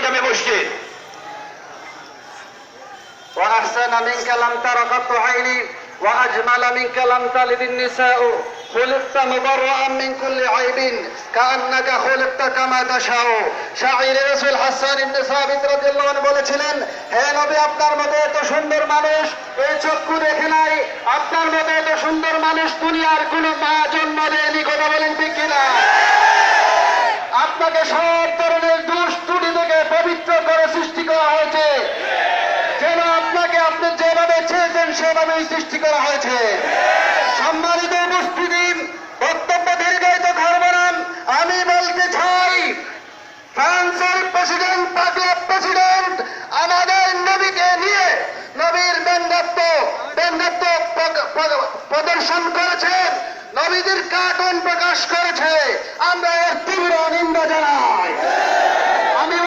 জামে মসজিদ। وأحسن منك لم تر قط عيني وأجمل منك لم تلد النساء خلقت مبرأ من كل عيب كأنك خلقت كما تشاء। শাইর রাসূল হাসান ইবনে সাবিত রাদিয়াল্লাহু আনহু বলেছিলেন, হে নবী, আপনার মতো এত সুন্দর মানুষ এই চক্ষু দেখে নাই, আপনার মতো এত সুন্দর মানুষ দুনিয়ার কোনো মা জন্ম দেয়নি। কথা বলেন ঠিক কিনা? আপনাকে সব ধরনের দোষ ত্রুটি থেকে পবিত্র করে সৃষ্টি করা হয়েছে, যেন আপনাকে আপনি যেভাবে চেয়েছেন সেভাবেই সৃষ্টি করা হয়েছে। সম্মানিত উপস্থিতি, বক্তব্য দীর্ঘায়িত করব না, আমি বলতে চাই ফ্রান্সের প্রেসিডেন্ট আমাদের নবীকে নিয়ে নবীর ব্যঙ্গাত্ম প্রদর্শন করেছে, নবীদের কার্টুন প্রকাশ করেছে। আমরা এর তীব্র নিন্দা জানাই।